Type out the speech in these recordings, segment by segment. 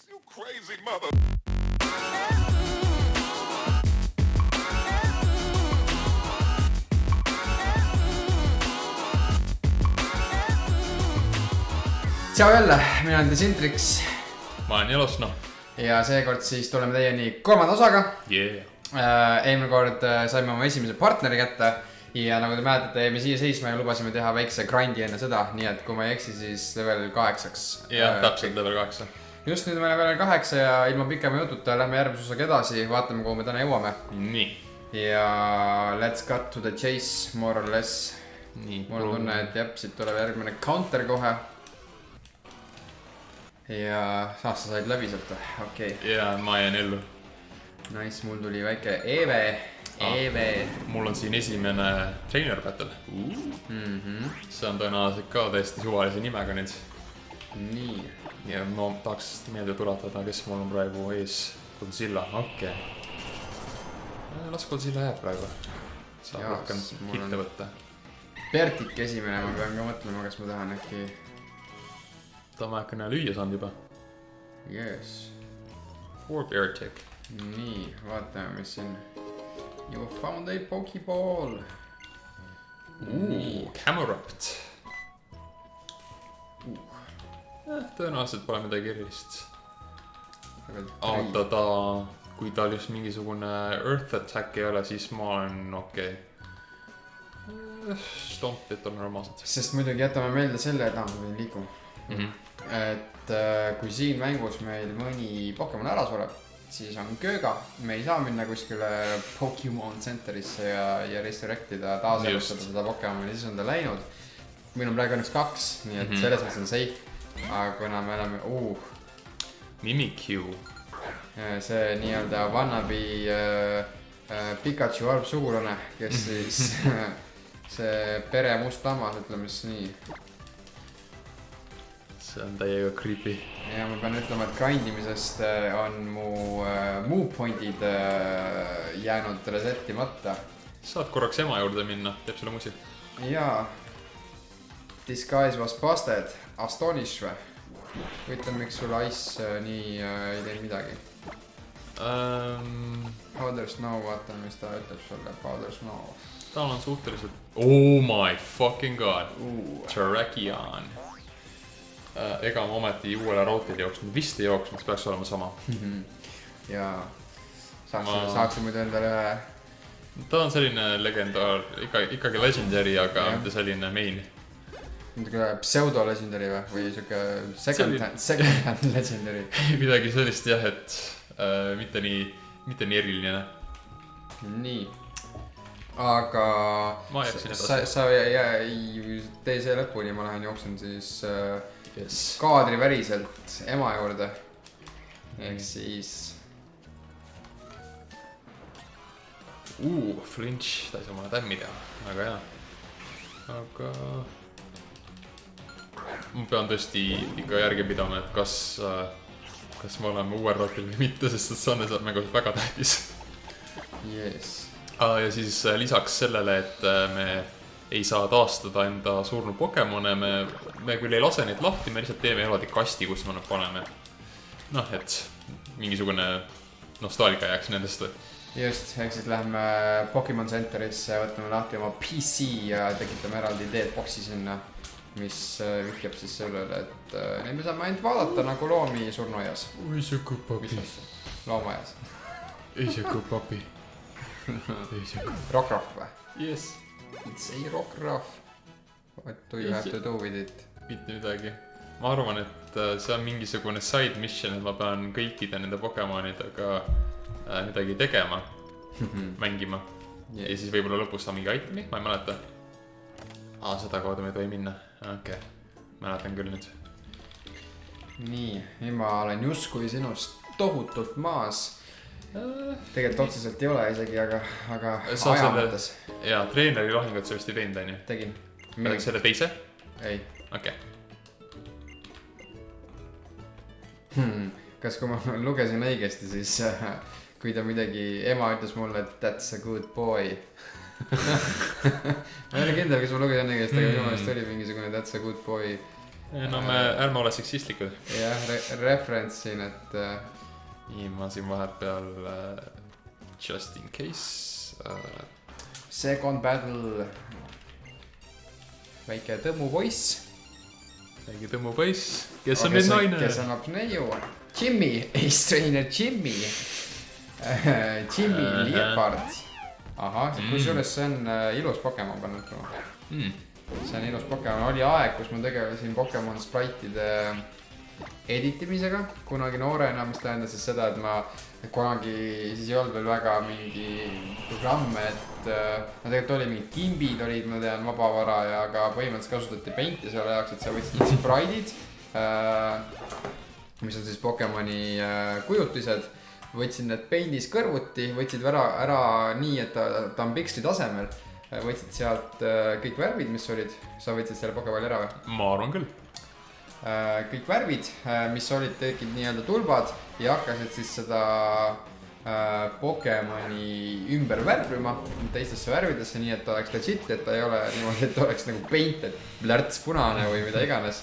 You crazy mother. Tšau jälle, mina olen Decentrix. Ma olen Jelosno. Ja seekord siis tuleme teieni kolmanda osaga. Eelmine kord saime oma esimese partneri kätte. Ja nagu te mäletate, jäime siia seisma ja lubasime teha väikse grindi enne seda. Nii et kui ma ei eksi, siis level 8. Jah, täpselt level 8. Just nüüd me oleme level 8 ja ilma pikema jututa lähme järgmise osaga edasi. Vaatame, kuhu me täna jõuame. Nii. Ja let's cut to the chase, more or less. Nii. Mul on tunne, et jah, siit tuleb järgmine counter kohe. Ja sa said läbi sealt, okei. Ja ma jäin ellu. Nice, mul tuli väike EV. Mul on siin esimene trainer battle. See on tõenäoliselt ka täiesti suvalise nimega nüüd. Nii. Ja ma tahaks meelde tuletada, kes mul on praegu ees. Godzilla, okei. Las Godzilla jääb praegu. Saab rohkem hitte võtta. Bertik esimene, ma pean ka mõtlema, kas ma tahan äkki. Ta on vähekene lüüa saanud juba. Yes. For Bertik. Nii, vaatame, mis siin. You found a Pokeball. Camerupt. Tõenäoliselt pole midagi erilist. Oota, kui tal just mingisugune Earth Attack ei ole, siis ma olen okei. Stompid on normaalsed. Sest muidugi jätame meelde selle, et ma võin liikuma. Et kui siin mängus meil mõni Pokemon ära sureb, siis on kööga. Me ei saa minna kuskile Pokemon Centerisse ja resurrectida taaselustada seda Pokemoni, siis on ta läinud. Meil on praegu õnneks 2, nii et selles mõttes on safe. Aga kuna me oleme, Mimikyu. See nii-öelda wannabe Pikachu halb sugulane, kes siis see pere must lammas, ütleme siis nii. See on täiega creepy. Ja ma pean ütlema, et grindimisest on mu move pointid jäänud resetimata. Saad korraks ema juurde minna, teeb sulle musi. Jaa. Disguise was busted. Astonish või? Võitan, miks sul Ice nii ei teinud midagi. Powder Snow, vaatame, mis ta ütleb sulle. Powder Snow. Tal on suhteliselt... Oh my fucking god. Terrakion. Ega ma ometi uuele rautile jooksnud. Vist ei jooksnud, peaks olema sama. Ja saaks muidu endale ühe... Ta on selline legendaar, ikkagi legendary, aga mitte selline main. Pseudo-legendary või siuke second hand legendary. Midagi sellist jah, et mitte nii eriline. Nii. Aga sa tee see lõpuni, ma lähen jooksen siis kaadri väriselt ema juurde. Ehk siis... Flinch, ta ei saa mulle tämmi teha, väga hea. Aga... Ma pean tõesti ikka järgi pidama, et kas me oleme uuel ratil või mitte, sest see on mängus väga tähtis. Yes. Ja siis lisaks sellele, et me ei saa taastada enda surnud Pokemone, me küll ei lase neid lahti, me lihtsalt teeme eraldi kasti, kus me nad paneme. Noh, et mingisugune nostalgia jääks nendest. Just, ehk siis lähme Pokemon Centerisse, võtame lahti oma PC ja tekitame eraldi dead-boxi sinna, mis vihjab siis sellele, et neid me saame ainult vaadata nagu loomi surnuaias. Õisuku papi. Loomaaias. Õisuku papi. Rockruff või? Yes. It's a Rockruff. What do you have to do with it? Mitte midagi. Ma arvan, et see on mingisugune side mission, et ma pean kõikide nende Pokemonidega midagi tegema, mängima. Ja siis võib-olla lõpus saa mingi itemi, ma ei mäleta. Seda kaudu me ei tohi minna. Okei, mäletan küll nüüd. Nii, ma olen justkui sinust tohutult maas. Tegelikult otseselt ei ole isegi, aga aja mõttes. Jaa, treeneri lahingut sa vist ei teinud, on ju? Tegin. Selle teise? Ei. Okei. Kas kui ma lugesin õigesti, siis kui ta midagi, ema ütles mulle, et that's a good boy. Ma ei ole kindel, kas ma lugesin õigesti, aga minu meelest oli mingisugune that's a good boy no me ärme ole seksistlikud. jah, reference siin, et nii, ma siin vahepeal just in case Second battle. Väike tõmmupoiss. väike tõmmupoiss, kes on nüüd naine. Kes on hoopis neiu. Jimmy, Ace Trainer Jimmy. Jimmy Leopard. Ahah, kusjuures see on ilus Pokemon pannud ütlema. See on ilus Pokemon, oli aeg, kus ma tegelesin Pokemon sprite'ide editimisega kunagi noorena, mis tähendas siis seda, et ma kunagi siis ei olnud veel väga mingi programme, et no tegelikult oli mingid gimbid olid, ma tean, vabavara ja aga põhimõtteliselt kasutati Painti selle jaoks, et sa võtsid sprite'id, mis on siis Pokemoni kujutised, võtsid need Paintis kõrvuti, võtsid ära nii, et ta on piksli tasemel, võtsid sealt kõik värvid, mis olid, sa võtsid selle Pokemoni ära või? Ma arvan küll. Kõik värvid, mis olid, tegid nii-öelda tulbad ja hakkasid siis seda Pokemoni ümber värvima teistesse värvidesse, nii et ta oleks legit, et ta ei ole niimoodi, et ta oleks nagu paint, et lärts punane või mida iganes.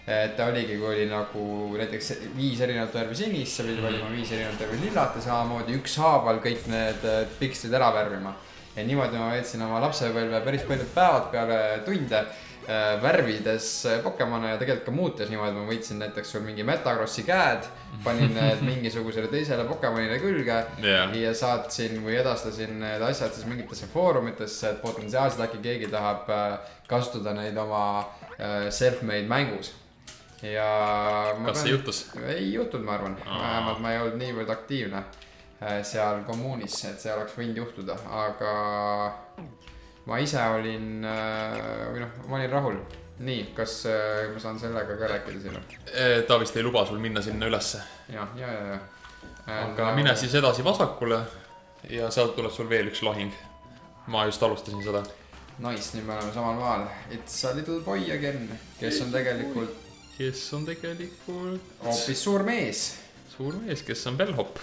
Et ta oligi, kui oli nagu näiteks 5 erinevat värvi sinist, sa pidid valima 5 erinevat värvi lillat ja samamoodi ükshaaval kõik need pikslid ära värvima. Ja niimoodi ma veetsin oma lapsepõlve päris paljud päevad peale tunde värvides Pokemone ja tegelikult ka muutes niimoodi, ma võtsin näiteks sul mingi Metagrossi käed, panin need mingisugusele teisele Pokemonile külge ja saatsin või edastasin need asjad siis mingitesse foorumitesse, et potentsiaalselt äkki keegi tahab kasutada neid oma self-made mängus. Ja kas see juhtus? Ei juhtunud, ma arvan, vähemalt ma ei olnud niivõrd aktiivne seal kommuunis, et see oleks võinud juhtuda, aga ma ise olin, või noh, ma olin rahul. Nii, kas ma saan sellega ka rääkida sinu? Ta vist ei luba sul minna sinna ülesse. Ja. Aga mine siis edasi vasakule ja sealt tuleb sul veel üks lahing. Ma just alustasin seda. Nice, nüüd me oleme samal maal. It's a little boy again, kes on tegelikult hoopis suur mees. Suur mees, kes on bellhop.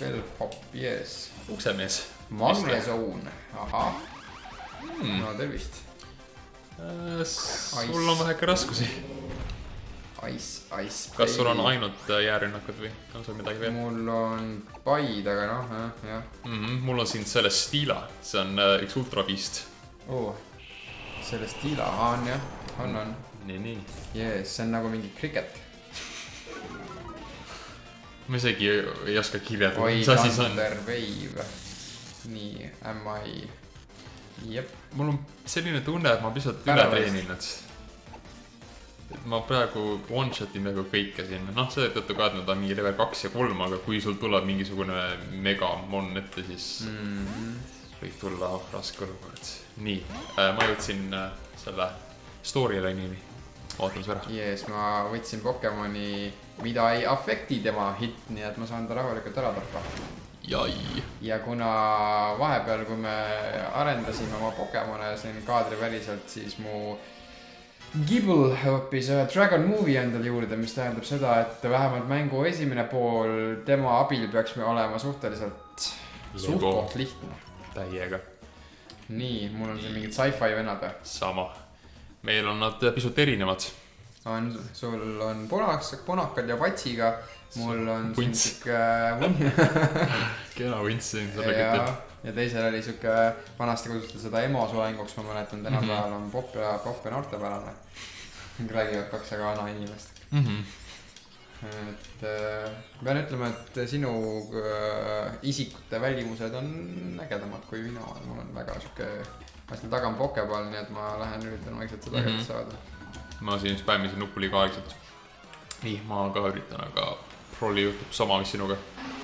Bellhop, yes. Uksemees. Magnesoon, ahah. No tervist. Sul on väheke raskusi. Ice. Kas sul on ainult jäärünnakud või on sul midagi veel? Mul on paid, aga noh, jah. Mul on siin selle Stila, see on üks ultrabeast. Selle Stila, on jah, on. Nii. Yes, see on nagu mingi cricket. Ma isegi ei oska kirjeldada. Oi, Thunder Wave. Nii, MI. Jep. Mul on selline tunne, et ma pisut üle treeninud. Ma praegu one-shotin nagu kõike sinna. Noh, see tõttu ka, et nad on mingi level 2 ja 3, aga kui sul tuleb mingisugune megamon ette, siis võib tulla raske olukord. Nii, ma jõudsin selle storyline'ini. Vaatame su ära. Yes, ma võtsin Pokemoni, mida ei affekti tema hit, nii et ma saan ta rahulikult ära tappa. Ja kuna vahepeal, kui me arendasime oma Pokemone siin kaadriväliselt, siis mu Gibble õppis Dragon Movie endal juurde, mis tähendab seda, et vähemalt mängu esimene pool tema abil peaks me olema suhteliselt lihtne. Täiega. Nii, mul on siin mingid sci-fi vennad või? Sama. Meil on nad pisut erinevad. Sul on punakad ja patsiga. Mul on siin siuke kena vunts siin selle kütil. Ja teisel oli siuke vanasti kasutada seda emo-soenguks, ma mäletan, tänapäeval on pop ja noortepärane. Räägivad 2 väga vana inimest. Et pean ütlema, et sinu isikute välimused on ägedamad kui minu. Mul on väga siuke, ma siin taga on Pokeball, nii et ma lähen üritan vaikselt seda kätte saada. Ma siin spämmisin nuppu liiga aegselt. Nii, ma ka üritan, aga prolli juhtub sama, mis sinuga.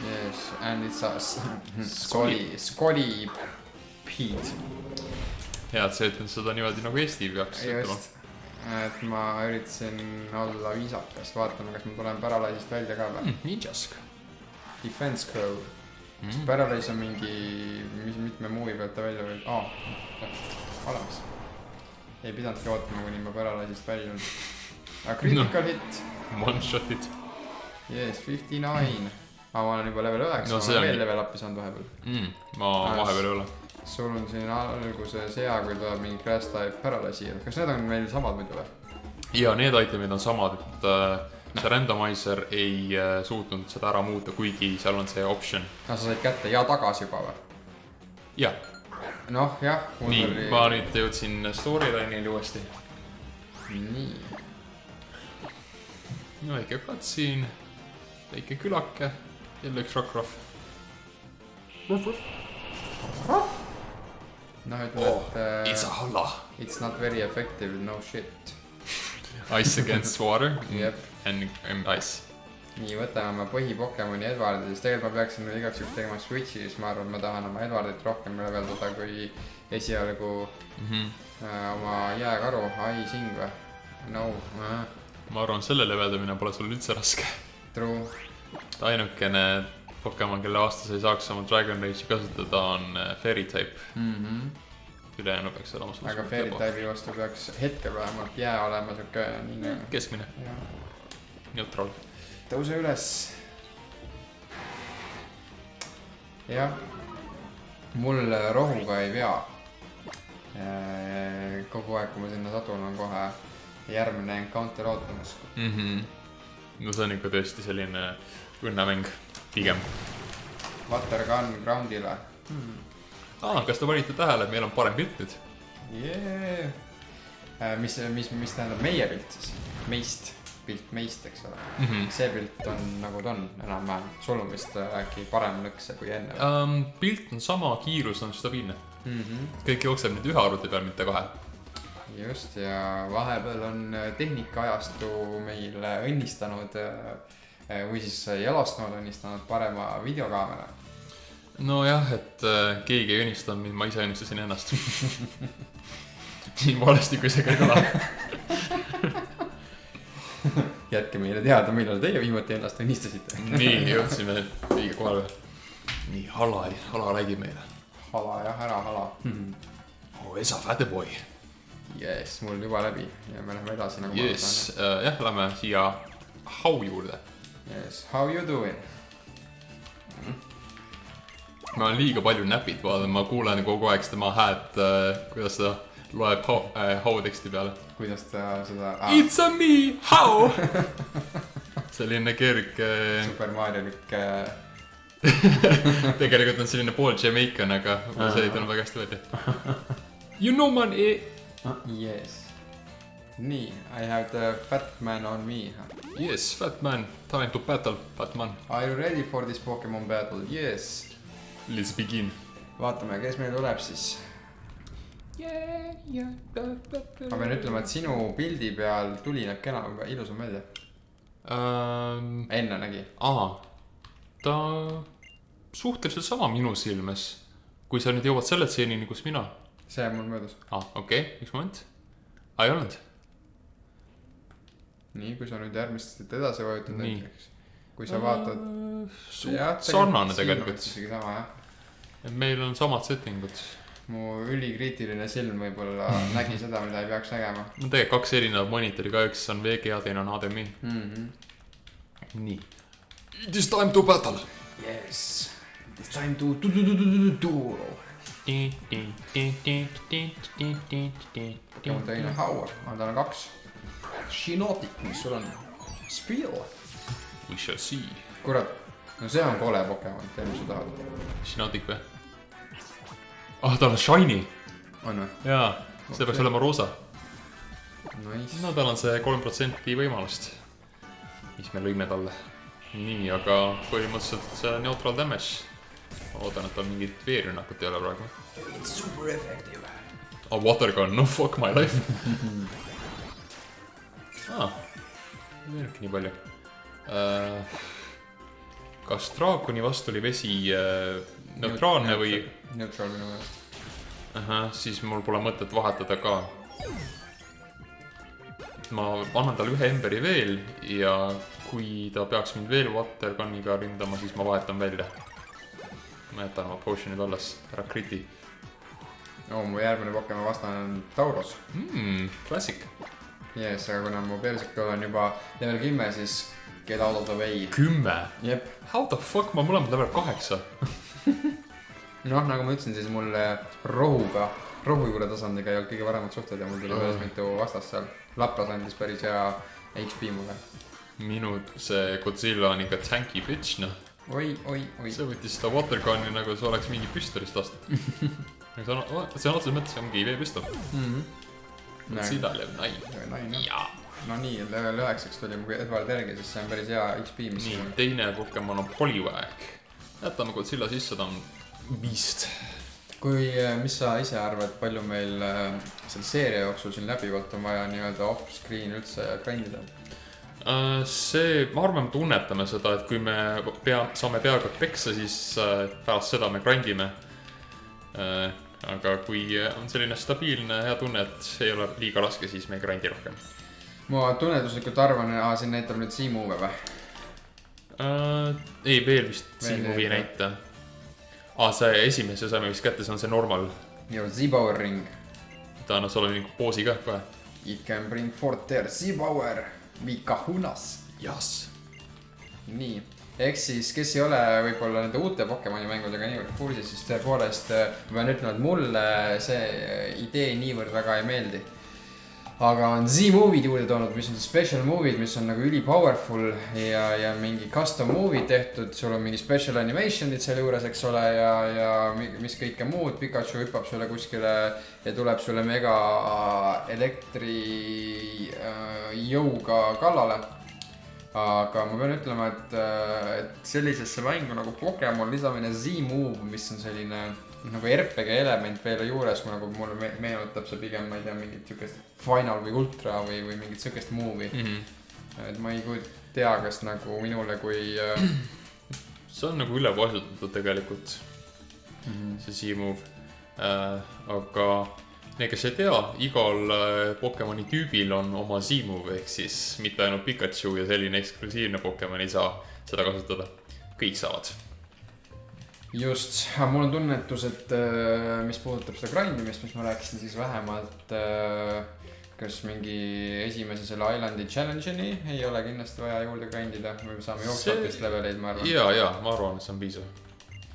Yes, and it's a Scolipede. Hea, et sa ütled seda niimoodi nagu Eesti peaks ütlema. Just, et ma üritasin olla viisakas, vaatame, kas ma tulen Paralyze'ist välja ka või? Ninjask. Defense Crow. Kas Paralyze on mingi, mitme movie pealt ta välja või? Olemas. Ei pidanudki ootama, kuni ma Paralyze'ist väljun. Aga critical hit. One shot'id. Yes, 59. Ma olen juba level 9, ma olen veel level up'i saanud vahepeal. Ma vahepeal ei ole. Sul on siin alguses hea, kui tuleb mingi Grass type Paralyze'i. Kas need on meil samad muidu või? ja need itemid on samad, et see randomizer ei suutnud seda ära muuta, kuigi seal on see option. Sa said kätte ja tagasi juba või? Jah. Noh, jah. Nii, ma nüüd jõudsin storyline'il uuesti. Nii. Väike cutscene, väike külake, jälle üks rock-rough. Noh, ütleme, et It's a hala. it's not very effective, no shit. Ice against water Jep. and ice. Nii, võtame oma põhi-Pokemoni Edwardi, siis tegelikult ma peaksin igaks juks tegema switchi, siis ma arvan, et ma tahan oma Edwardit rohkem leveldada kui esialgu oma jääkaru, Sing või? No. Ma arvan, selle leveldamine pole sul üldse raske. True. Ainukene Pokemon, kelle aastas ei saaks oma Dragon Rage'i kasutada, on Fairy type. Ülejäänu peaks olema sul. Aga Fairy type'i vastu peaks hetkel vähemalt jää olema siuke nii. Keskmine. Neutral. Tõuse üles. Jah. Mul rohuga ei vea. Kogu aeg, kui ma sinna satun, on kohe järgmine encounter ootamas. No see on ikka tõesti selline õnnemäng pigem. Watergun groundile. Kas te panite tähele, et meil on parem pilt nüüd? Yeah. Mis tähendab meie pilt siis? Meist. Pilt meist, eks ole. See pilt on nagu ta on enam-vähem. Sul on vist äkki parem lõkse kui enne. Pilt on sama, kiirus on stabiilne. Kõik jookseb nüüd ühe arvuti peal, mitte kahe. Just, ja vahepeal on tehnikaajastu meil õnnistanud või siis jalastanud õnnistanud parema videokaamera. No jah, et keegi ei õnnistanud mind, ma ise õnnistasin ennast. Nii valesti, kui see ka ei kõla. Jätke meile teada, millal teie viimati ennast õnnistasite. Nii, jõudsime õige kohale. Nii, hala räägib meile. Hala jah, ära hala. Esa fäte boy. Yes, mul juba läbi ja me läheme edasi nagu yes, jah, lähme siia How juurde. Yes, how you doing? Ma olen liiga palju näpid, vaata, ma kuulen kogu aeg seda häält, kuidas ta loeb how teksti peale. Kuidas ta seda... It's a me, how! Selline kerg... Super Mario-lik... Tegelikult on selline pool Jamaican, aga see ei tulnud väga hästi välja. You know man, Yes. Nii, I have the fat man on me. Yes, fat man, time to battle, fat man. Are you ready for this Pokemon battle? Yes. Let's begin. Vaatame, kes meil tuleb siis. Ma pean ütlema, et sinu pildi peal tuli näeb kena, ilusam välja. Enne nägi. Ta suhteliselt sama minu silmes. Kui sa nüüd jõuad selle tseenini, kus mina. See on mul möödus. Okei, üks moment. Ei olnud. Nii, kui sa nüüd järgmist edasi vajutad näiteks. Kui sa vaatad... Sarnane tegelikult. Sama, meil on samad settingud. Mu ülikriitiline silm võib-olla nägi seda, mida ei peaks nägema. No tegelikult kaks erinevad monitori, ka üks on VGA, teine on HDMI. Nii. It is time to battle. Yes. It is time to duel. Pokemon teine Howard, tal on 2. Shinotic, mis sul on? Spiel. We shall see. Kurat, no see on kole Pokemon, tee mis sa tahad. Shinotic või? Tal on shiny. On või? Jaa, see peaks olema roosa. Nice. No tal on see 3% võimalust, mis me lõime talle. Nii, aga põhimõtteliselt see neutral damage. Ma loodan, et tal mingit veerünnakut ei ole praegu. It's super effective. Watergun, no fuck my life. Ei meenugi nii palju. Kas draakoni vastu oli vesi neutraalne või... Neutral minu meelest. Siis mul pole mõtet vahetada ka. Ma annan talle ühe emberi veel ja kui ta peaks mind veel waterguniga rindama, siis ma vahetan välja. Ma jätan oma potionid alles, ära kriti. Mu järgmine Pokemon vastane on Tauros. Classic. Yes, aga kuna mu persikul on juba level 10, siis get out of the way. 10? Jep. How the fuck, ma mõlemad level 8. Noh, nagu ma ütlesin, siis mul rohuga rohujuure tasandiga ei olnud kõige paremad suhted ja mul tuli päris mitu vastast seal. Lapras andis päris hea HP mulle. Minu see Godzilla on ikka tanky bitch, noh. Oi. See võttis seda watergun'i nagu see oleks mingi püstolist lastud. See on otseses mõttes ongi veepüstol. Godzilla level 9. Jaa. No nii, level 9 tuli mu Edward järgi, sest see on päris hea XP, mis nii, teine Pokemon on Poliwag. Jätame Godzilla sisse, ta on beast. Mis sa ise arvad, palju meil selle seeria jooksul siin läbivalt on vaja nii-öelda off-screen üldse grindida? Ma arvan, tunnetame seda, et kui me saame peaaegu peksa, siis pärast seda me grindime. Aga kui on selline stabiilne hea tunne, et ei ole liiga raske, siis me ei grindi rohkem. Ma tunnetuslikult arvan, siin näitab nüüd Z-Move või? Ei, veel vist Z-Move ei näita. See esimese saime vist kätte, see on see normal. Ja Z-Power ring. Ta annab sulle mingi poosi ka kohe. It can bring forth their Z-Power. Vikahunas. Jas. Nii. Ehk siis, kes ei ole võib-olla nende uute Pokemoni mängudega niivõrd kursis, siis tõepoolest ma pean ütlema, et mulle see idee niivõrd väga ei meeldi. Aga on Z-Move'id juurde toonud, mis on special move'id, mis on nagu üli powerful ja mingi custom movie tehtud. Sul on mingi special animationid selle juures, eks ole, ja mis kõike muud. Pikachu hüppab sulle kuskile ja tuleb sulle mega elektri jõuga kallale. Aga ma pean ütlema, et sellisesse mängu nagu Pokemon lisamine Z-Move, mis on selline nagu RPG element veel juures, kui nagu mulle meenutab see pigem, ma ei tea, mingit sükest Final või Ultra või mingit sükest movie. Et ma ei tea, kas nagu minule kui... See on nagu ülepaisutatud tegelikult, see Z-Move. Aga need, kes ei tea, igal Pokemoni tüübil on oma Z-Move, ehk siis mitte ainult Pikachu ja selline eksklusiivne Pokemon ei saa seda kasutada. Kõik saavad. Just, mul on tunnetus, et mis puudutab seda grindimist, mis ma rääkisin, siis vähemalt kas mingi esimese selle Islandi challenge'ini ei ole kindlasti vaja juurde grindida. Me saame jooksvatest leveleid, ma arvan. Jaa, ma arvan, et see on piisav.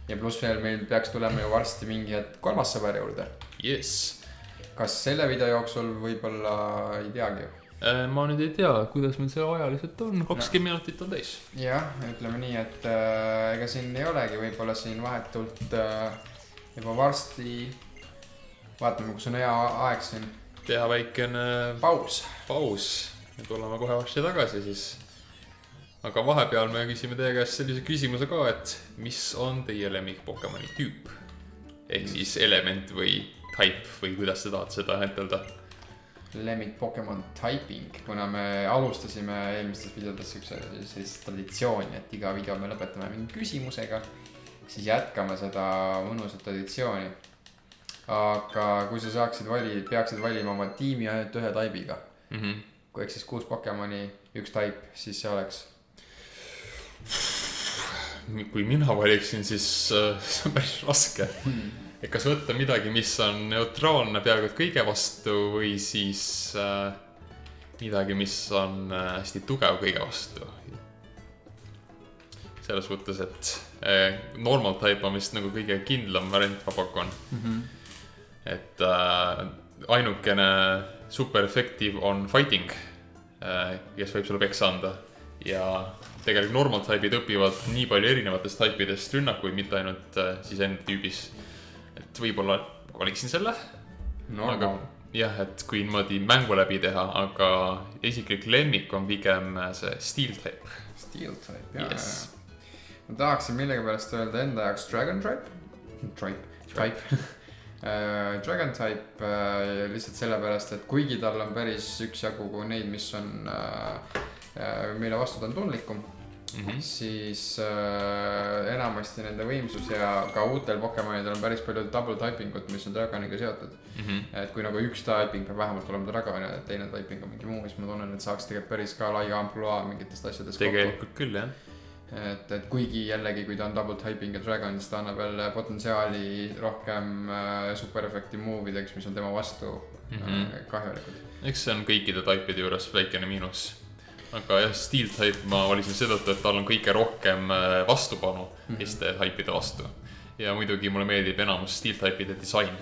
Ja pluss veel meil peaks tulema ju varsti mingi kolmas sõber juurde. Yes. Kas selle video jooksul võib-olla ei teagi? Ma nüüd ei tea, kuidas meil see ajaliselt on, 20 minutit on täis. Jah, ütleme nii, et ega siin ei olegi, võib-olla siin vahetult juba varsti, vaatame, kus on hea aeg siin. Teha väikene paus ja tuleme kohe varsti tagasi siis. Aga vahepeal me küsime teie käest sellise küsimuse ka, et mis on teie lemmik Pokemoni tüüp? Ehk siis element või type või kuidas te tahate seda hätelda? Lemmik Pokemon typing, kuna me alustasime eelmistes videodes sellist traditsiooni, et iga video me lõpetame mingi küsimusega, siis jätkame seda mõnusat traditsiooni. Aga kui sa peaksid valima oma tiimi ainult ühe type'iga, kui ehk siis 6 Pokemoni, 1 type, siis see oleks? Kui mina valiksin, siis see on päris raske. Et kas võtta midagi, mis on neutraalne peaaegu kõige vastu või siis midagi, mis on hästi tugev kõige vastu. Selles mõttes, et normal type on vist nagu kõige kindlam variant ma pakun. Et ainukene super effective on fighting, kes võib sulle peksa anda. Ja tegelikult normal type'id õpivad nii palju erinevatest type'idest rünnakuid, mitte ainult siis enda tüübis. Et võib-olla valiksin selle. Normal. Jah, et kui niimoodi mängu läbi teha, aga isiklik lemmik on pigem see Steel type. Steel type, jah. Yes. Ma tahaksin millegi pärast öelda enda jaoks Dragon type. Dragon type lihtsalt sellepärast, et kuigi tal on päris üksjagu neid, mis on meile vastu on tundlikum, siis enamasti nende võimsus ja ka uutel Pokemonidel on päris palju double typingut, mis on Dragoniga seotud. Et kui nagu üks typing peab vähemalt olema Dragon ja teine typing on mingi muu, siis ma tunnen, et saaks tegelikult päris ka laia ampluaa mingitest asjadest kokku. Tegelikult küll, jah. Et kuigi jällegi, kui ta on double typing ja Dragon, siis ta annab jälle potentsiaali rohkem super effective move'ideks, mis on tema vastu kahjulikud. Eks see on kõikide type'ide juures väikene miinus. Aga jah, Steel type ma valisin sedattu, et tal on kõige rohkem vastupanu teiste type'ide vastu. Ja muidugi mulle meeldib enamus Steel type'ide disain.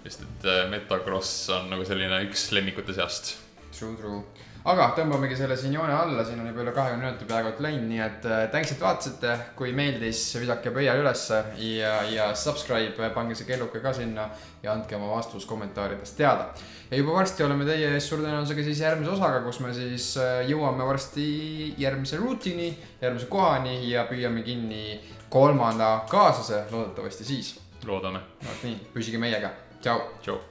Sest et Metacross on nagu selline üks lemmikute seast. True. Aga tõmbamegi selle siin joone alla, siin on juba üle 20 minuti peaaegu läinud, nii et thanks, et vaatasite, kui meeldis, visake pöial ülesse ja subscribe, pange see kelluke ka sinna ja andke oma vastus kommentaarides teada. Ja juba varsti oleme teie ees suure tõenäosusega siis järgmise osaga, kus me siis jõuame varsti järgmise ruutini, järgmise kohani ja püüame kinni 3. kaaslase, loodetavasti siis. Loodame. Nii, püsige meiega, tšau. Tšau.